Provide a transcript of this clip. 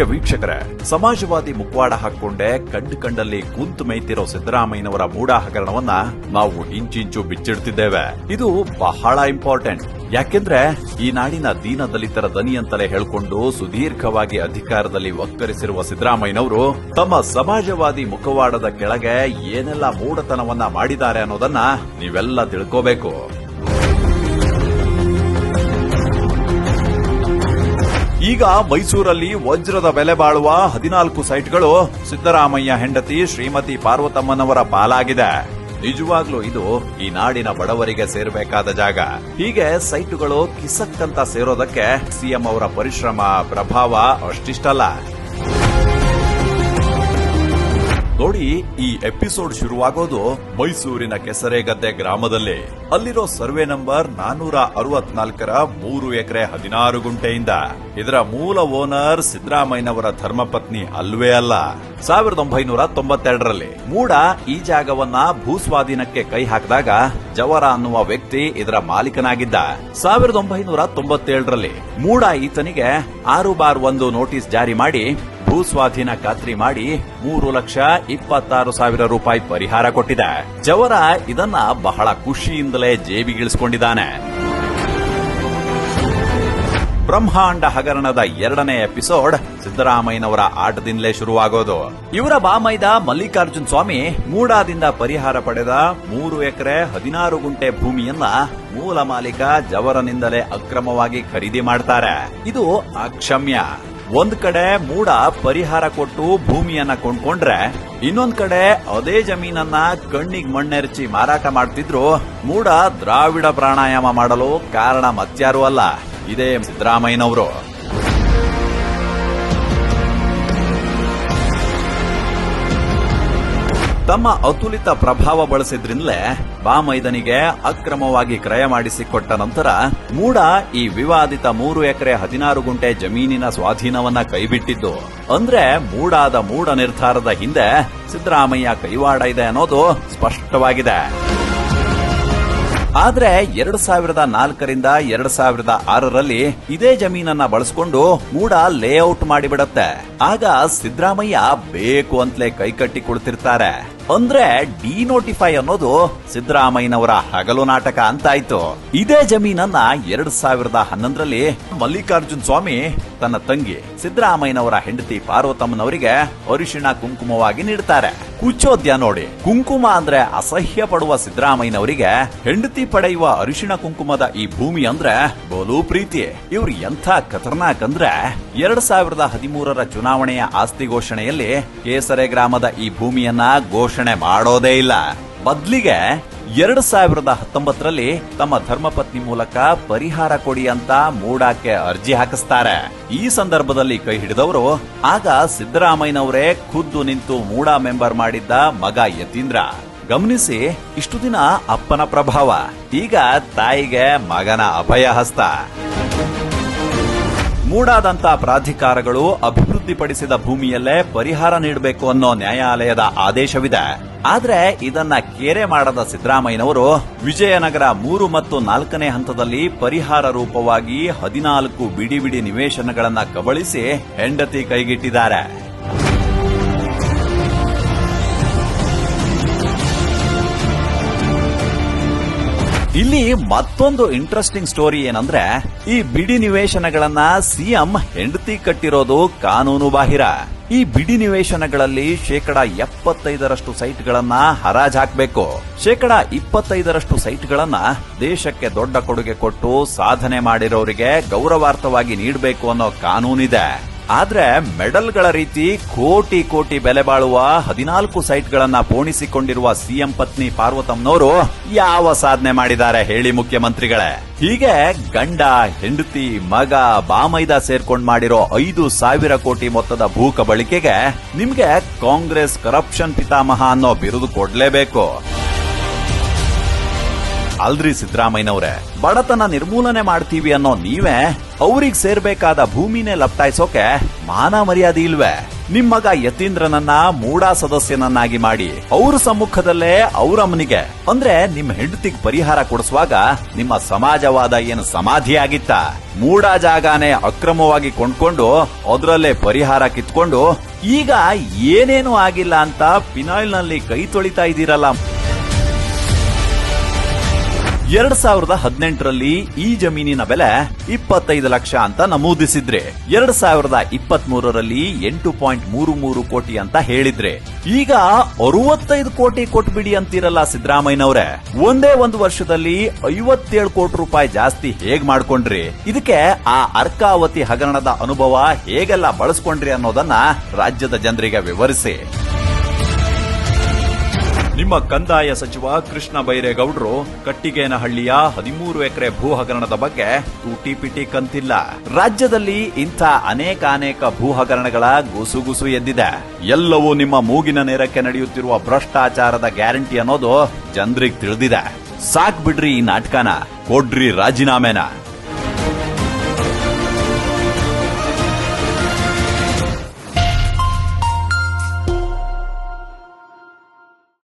ಪ್ರಿಯ ವೀಕ್ಷಕರೇ, ಸಮಾಜವಾದಿ ಮುಖವಾಡ ಹಾಕೊಂಡೆ ಕಂಡಲ್ಲಿ ಕುಂತು ಮೇಯ್ತಿರೋ ಸಿದ್ದರಾಮಯ್ಯನವರ ಮೂಢ ಹಗರಣವನ್ನ ನಾವು ಇಂಚಿಂಚು ಬಿಚ್ಚಿಡ್ತಿದ್ದೇವೆ. ಇದು ಬಹಳ ಇಂಪಾರ್ಟೆಂಟ್. ಯಾಕೆಂದ್ರೆ ಈ ನಾಡಿನ ದೀನ ದಲಿತರ ದನಿ ಅಂತಲೇ ಹೇಳ್ಕೊಂಡು ಸುದೀರ್ಘವಾಗಿ ಅಧಿಕಾರದಲ್ಲಿ ಒಕ್ಕರಿಸಿರುವ ಸಿದ್ದರಾಮಯ್ಯನವರು ತಮ್ಮ ಸಮಾಜವಾದಿ ಮುಖವಾಡದ ಕೆಳಗೆ ಏನೆಲ್ಲ ಮೂಢತನವನ್ನ ಮಾಡಿದ್ದಾರೆ ಅನ್ನೋದನ್ನ ನೀವೆಲ್ಲ ತಿಳ್ಕೋಬೇಕು. ಈಗ ಮೈಸೂರಲ್ಲಿ ವಜ್ರದ ಬೆಲೆ ಬಾಳುವ 14 ಸೈಟ್ಗಳು ಸಿದ್ದರಾಮಯ್ಯ ಹೆಂಡತಿ ಶ್ರೀಮತಿ ಪಾರ್ವತಮ್ಮನವರ ಪಾಲಾಗಿದೆ. ನಿಜವಾಗ್ಲೂ ಇದು ಈ ನಾಡಿನ ಬಡವರಿಗೆ ಸೇರಬೇಕಾದ ಜಾಗ. ಹೀಗೆ ಸೈಟುಗಳು ಕಿಸಕ್ಕಂತ ಸೇರೋದಕ್ಕೆ ಸಿಎಂ ಅವರ ಪರಿಶ್ರಮ ಪ್ರಭಾವ ಅಷ್ಟಿಷ್ಟಲ್ಲ. ನೋಡಿ, ಈ ಎಪಿಸೋಡ್ ಶುರುವಾಗೋದು ಮೈಸೂರಿನ ಕೆಸರೆಗದ್ದೆ ಗ್ರಾಮದಲ್ಲಿ. ಅಲ್ಲಿರೋ ಸರ್ವೆ ನಂಬರ್ 464ರ 3 ಎಕರೆ 16 ಗುಂಟೆಯಿಂದ. ಇದರ ಮೂಲ ಓನರ್ ಸಿದ್ದರಾಮಯ್ಯನವರ ಧರ್ಮಪತ್ನಿ ಅಲ್ವೇ ಅಲ್ಲ. 1992ರಲ್ಲಿ ಮೂಡ ಈ ಜಾಗವನ್ನ ಭೂಸ್ವಾಧೀನಕ್ಕೆ ಕೈ ಹಾಕಿದಾಗ ಜವರ ಅನ್ನುವ ವ್ಯಕ್ತಿ ಇದರ ಮಾಲೀಕನಾಗಿದ್ದ. 1997ರಲ್ಲಿ ಮೂಡ ಈತನಿಗೆ 6/1 ನೋಟಿಸ್ ಜಾರಿ ಮಾಡಿ ಭೂಸ್ವಾಧೀನ ಖಾತ್ರಿ ಮಾಡಿ 3,26,000 ರೂಪಾಯಿ ಪರಿಹಾರ ಕೊಟ್ಟಿದೆ. ಜವರ ಇದನ್ನ ಬಹಳ ಖುಷಿಯಿಂದಲೇ ಜೇಬಿಗಿಳಿಸಿಕೊಂಡಿದ್ದಾನೆ. ಬ್ರಹ್ಮಾಂಡ ಹಗರಣದ 2ನೇ ಎಪಿಸೋಡ್ ಸಿದ್ದರಾಮಯ್ಯನವರ ಆಟದಿಂದಲೇ ಶುರುವಾಗೋದು. ಇವರ ಬಾಮೈದ ಮಲ್ಲಿಕಾರ್ಜುನ್ ಸ್ವಾಮಿ ಮೂಡಾದಿಂದ ಪರಿಹಾರ ಪಡೆದ 3 ಎಕರೆ 16 ಗುಂಟೆ ಭೂಮಿಯನ್ನ ಮೂಲ ಮಾಲೀಕ ಜವರನಿಂದಲೇ ಅಕ್ರಮವಾಗಿ ಖರೀದಿ ಮಾಡ್ತಾರೆ. ಇದು ಅಕ್ಷಮ್ಯ. ಒಂದ್ ಕಡೆ ಮೂಡ ಪರಿಹಾರ ಕೊಟ್ಟು ಭೂಮಿಯನ್ನ ಕೊಂಡ್ಕೊಂಡ್ರೆ, ಇನ್ನೊಂದ್ ಕಡೆ ಅದೇ ಜಮೀನನ್ನ ಕಣ್ಣಿಗೆ ಮಣ್ಣೆರಚಿ ಮಾರಾಟ ಮಾಡ್ತಿದ್ರು. ಮೂಡ ದ್ರಾವಿಡ ಪ್ರಾಣಾಯಾಮ ಮಾಡಲು ಕಾರಣ ಮತ್ಯಾರೂ ಅಲ್ಲ, ಇದೇ ಸಿದ್ದರಾಮಯ್ಯನವರು. ತಮ್ಮ ಅತುಲಿತ ಪ್ರಭಾವ ಬಳಸಿದ್ರಿಂದಲೇ ಬಾಮೈದನಿಗೆ ಅಕ್ರಮವಾಗಿ ಕ್ರಯ ಮಾಡಿಸಿಕೊಟ್ಟ ನಂತರ ಮೂಡ ಈ ವಿವಾದಿತ 3 ಎಕರೆ 16 ಗುಂಟೆ ಜಮೀನಿನ ಸ್ವಾಧೀನವನ್ನ ಕೈಬಿಟ್ಟಿದ್ದು. ಅಂದ್ರೆ ಮೂಡಾದ ಮೂಢ ನಿರ್ಧಾರದ ಹಿಂದೆ ಸಿದ್ದರಾಮಯ್ಯ ಕೈವಾಡ ಇದೆ ಅನ್ನೋದು ಸ್ಪಷ್ಟವಾಗಿದೆ. ಆದ್ರೆ 2004ರಿಂದ 2006ರಲ್ಲಿ ಇದೇ ಜಮೀನನ್ನ ಬಳಸಿಕೊಂಡು ಮೂಡ ಲೇಔಟ್ ಮಾಡಿಬಿಡತ್ತೆ. ಆಗ ಸಿದ್ದರಾಮಯ್ಯ ಬೇಕು ಅಂತಲೇ ಕೈಕಟ್ಟಿ ಕುಳಿತಿರ್ತಾರೆ. ಅಂದ್ರೆ ಡಿನೋಟಿಫೈ ಅನ್ನೋದು ಸಿದ್ದರಾಮಯ್ಯನವರ ಹಗಲು ನಾಟಕ ಅಂತಾಯ್ತು. ಇದೇ ಜಮೀನನ್ನ 2011ರಲ್ಲಿ ಮಲ್ಲಿಕಾರ್ಜುನ್ ಸ್ವಾಮಿ ತನ್ನ ತಂಗಿ ಸಿದ್ದರಾಮಯ್ಯನವರ ಹೆಂಡತಿ ಪಾರ್ವತಮ್ಮನವರಿಗೆ ಅರಿಶಿಣ ಕುಂಕುಮವಾಗಿ ನೀಡ್ತಾರೆ. ಕುಚ್ಚೋದ್ಯ ನೋಡಿ. ಕುಂಕುಮ ಅಂದ್ರೆ ಅಸಹ್ಯ ಪಡುವ ಸಿದ್ದರಾಮಯ್ಯನವರಿಗೆ ಹೆಂಡತಿ ಪಡೆಯುವ ಅರಿಶಿಣ ಕುಂಕುಮದ ಈ ಭೂಮಿ ಅಂದ್ರೆ ಬೋಲು ಪ್ರೀತಿ. ಇವ್ರು ಎಂಥ ಖತರ್ನಾಕ್ ಅಂದ್ರೆ 2013ರ ಚುನಾವಣೆಯ ಆಸ್ತಿ ಘೋಷಣೆಯಲ್ಲಿ ಕೇಸರೆ ಗ್ರಾಮದ ಈ ಭೂಮಿಯನ್ನ ಘೋಷಣೆ ಮಾಡೋದೇ ಇಲ್ಲ. ಬದ್ಲಿಗೆ 2019ರಲ್ಲಿ ತಮ್ಮ ಧರ್ಮಪತ್ನಿ ಮೂಲಕ ಪರಿಹಾರ ಕೊಡಿ ಅಂತ ಮೂಡಕ್ಕೆ ಅರ್ಜಿ ಹಾಕಿಸ್ತಾರೆ. ಈ ಸಂದರ್ಭದಲ್ಲಿ ಕೈ ಹಿಡಿದವರು ಆಗ ಸಿದ್ದರಾಮಯ್ಯನವರೇ ಖುದ್ದು ನಿಂತು ಮೂಡ ಮೆಂಬರ್ ಮಾಡಿದ್ದ ಮಗ ಯತೀಂದ್ರ. ಗಮನಿಸಿ, ಇಷ್ಟು ದಿನ ಅಪ್ಪನ ಪ್ರಭಾವ, ಈಗ ತಾಯಿಗೆ ಮಗನ ಅಭಯ ಹಸ್ತ. ಮೂಡಾದಂತ ಪ್ರಾಧಿಕಾರಗಳು ಅಭಿವೃದ್ಧಿಪಡಿಸಿದ ಭೂಮಿಯಲ್ಲೇ ಪರಿಹಾರ ನೀಡಬೇಕು ಅನ್ನೋ ನ್ಯಾಯಾಲಯದ ಆದೇಶವಿದೆ. ಆದ್ರೆ ಇದನ್ನ ಕೇರೆ ಮಾಡದ ಸಿದ್ದರಾಮಯ್ಯನವರು ವಿಜಯನಗರ 3 ಮತ್ತು 4ನೇ ಹಂತದಲ್ಲಿ ಪರಿಹಾರ ರೂಪವಾಗಿ 14 ಬಿಡಿ ನಿವೇಶನಗಳನ್ನ ಕಬಳಿಸಿ ಹೆಂಡತಿ ಕೈಗಿಟ್ಟಿದ್ದಾರೆ. ಇಲ್ಲಿ ಮತ್ತೊಂದು ಇಂಟ್ರೆಸ್ಟಿಂಗ್ ಸ್ಟೋರಿ ಏನಂದ್ರೆ, ಈ ಬಿಡಿ ನಿವೇಶನಗಳನ್ನ ಸಿಎಂ ಹೆಂಡತಿ ಕಟ್ಟಿರೋದು ಕಾನೂನು ಬಾಹಿರ. ಈ ಬಿಡಿ ನಿವೇಶನಗಳಲ್ಲಿ 75% ಸೈಟ್ಗಳನ್ನ ಹರಾಜ್ ಹಾಕಬೇಕು. 25% ಸೈಟ್ಗಳನ್ನ ದೇಶಕ್ಕೆ ದೊಡ್ಡ ಕೊಡುಗೆ ಕೊಟ್ಟು ಸಾಧನೆ ಮಾಡಿರೋರಿಗೆ ಗೌರವಾರ್ಥವಾಗಿ ನೀಡಬೇಕು ಅನ್ನೋ ಕಾನೂನಿದೆ. ಆದ್ರೆ ಮೆಡಲ್ಗಳ ರೀತಿ ಕೋಟಿ ಬೆಲೆ ಬಾಳುವ 14 ಸೈಟ್ಗಳನ್ನ ಪೋಣಿಸಿಕೊಂಡಿರುವ ಸಿಎಂ ಪತ್ನಿ ಪಾರ್ವತಮ್ಮನವರು ಯಾವ ಸಾಧನೆ ಮಾಡಿದ್ದಾರೆ ಹೇಳಿ ಮುಖ್ಯಮಂತ್ರಿಗಳೇ? ಹೀಗೆ ಗಂಡ, ಹೆಂಡತಿ, ಮಗ, ಬಾಮೈದ ಸೇರ್ಕೊಂಡ್ ಮಾಡಿರೋ 5,000 ಕೋಟಿ ಮೊತ್ತದ ಭೂ ಕಬಳಿಕೆಗೆ ನಿಮ್ಗೆ ಕಾಂಗ್ರೆಸ್ ಕರಪ್ಷನ್ ಪಿತಾಮಹ ಅನ್ನೋ ಬಿರುದು ಕೊಡ್ಲೇಬೇಕು. ಅಲ್ರಿ ಸಿದ್ದರಾಮಯ್ಯನವ್ರೆ, ಬಡತನ ನಿರ್ಮೂಲನೆ ಮಾಡ್ತೀವಿ ಅನ್ನೋ ನೀವೇ ಅವ್ರಿಗೆ ಸೇರ್ಬೇಕಾದ ಭೂಮಿನೇ ಲಪ್ಟಾಯಿಸೋಕೆ ಮಾನ ಮರ್ಯಾದೆ ಇಲ್ವೇ? ನಿಮ್ ಮಗ ಯತೀಂದ್ರನನ್ನ ಮೂಡಾ ಸದಸ್ಯನನ್ನಾಗಿ ಮಾಡಿ ಅವ್ರ ಸಮ್ಮುಖದಲ್ಲೇ ಅವ್ರಮ್ಮನಿಗೆ ಅಂದ್ರೆ ನಿಮ್ ಹೆಂಡತಿಗೆ ಪರಿಹಾರ ಕೊಡಿಸುವಾಗ ನಿಮ್ಮ ಸಮಾಜವಾದ ಏನು ಸಮಾಧಿಯಾಗಿತ್ತ? ಮೂಡಾ ಜಾಗಾನೆ ಅಕ್ರಮವಾಗಿ ಕೊಂಡ್ಕೊಂಡು ಅದರಲ್ಲೇ ಪರಿಹಾರ ಕಿತ್ಕೊಂಡು ಈಗ ಏನೇನೂ ಆಗಿಲ್ಲ ಅಂತ ಪಿನಾಯಿಲ್ ನಲ್ಲಿ ಕೈ ತೊಳಿತಾ ಇದ್ದೀರಲ್ಲ. 2018ರಲ್ಲಿ ಈ ಜಮೀನಿನ ಬೆಲೆ 25 ಲಕ್ಷ ಅಂತ ನಮೂದಿಸಿದ್ರೆ 2023ರಲ್ಲಿ 8.33 ಕೋಟಿ ಅಂತ ಹೇಳಿದ್ರೆ ಈಗ 65 ಕೋಟಿ ಕೊಟ್ಬಿಡಿ ಅಂತೀರಲ್ಲ ಸಿದ್ದರಾಮಯ್ಯನವ್ರೆ. ಒಂದೇ ಒಂದು ವರ್ಷದಲ್ಲಿ 57 ಕೋಟಿ ರೂಪಾಯಿ ಜಾಸ್ತಿ ಹೇಗ್ ಮಾಡ್ಕೊಂಡ್ರಿ? ಇದಕ್ಕೆ ಆ ಅರ್ಕಾವತಿ ಹಗರಣದ ಅನುಭವ ಹೇಗೆಲ್ಲ ಬಳಸ್ಕೊಂಡ್ರಿ ಅನ್ನೋದನ್ನ ರಾಜ್ಯದ ಜನರಿಗೆ ವಿವರಿಸಿ. ನಿಮ್ಮ ಕಂದಾಯ ಸಚಿವ ಕೃಷ್ಣ ಬೈರೇಗೌಡರು ಕಟ್ಟಿಗೇನಹಳ್ಳಿಯ 13 ಎಕರೆ ಭೂ ಹಗರಣದ ಬಗ್ಗೆ ತೂಟಿಪಿಟಿ ಕಂತಿಲ್ಲ. ರಾಜ್ಯದಲ್ಲಿ ಇಂಥ ಅನೇಕ ಭೂ ಹಗರಣಗಳ ಗುಸುಗುಸು ಎದ್ದಿದೆ. ಎಲ್ಲವೂ ನಿಮ್ಮ ಮೂಗಿನ ನೇರಕ್ಕೆ ನಡೆಯುತ್ತಿರುವ ಭ್ರಷ್ಟಾಚಾರದ ಗ್ಯಾರಂಟಿ ಅನ್ನೋದು ಜನರಿಗೆ ತಿಳಿದಿದೆ. ಸಾಕ್ ಬಿಡ್ರಿ ಈ ನಾಟಕನ, ಕೊಡ್ರಿ ರಾಜೀನಾಮೆನ.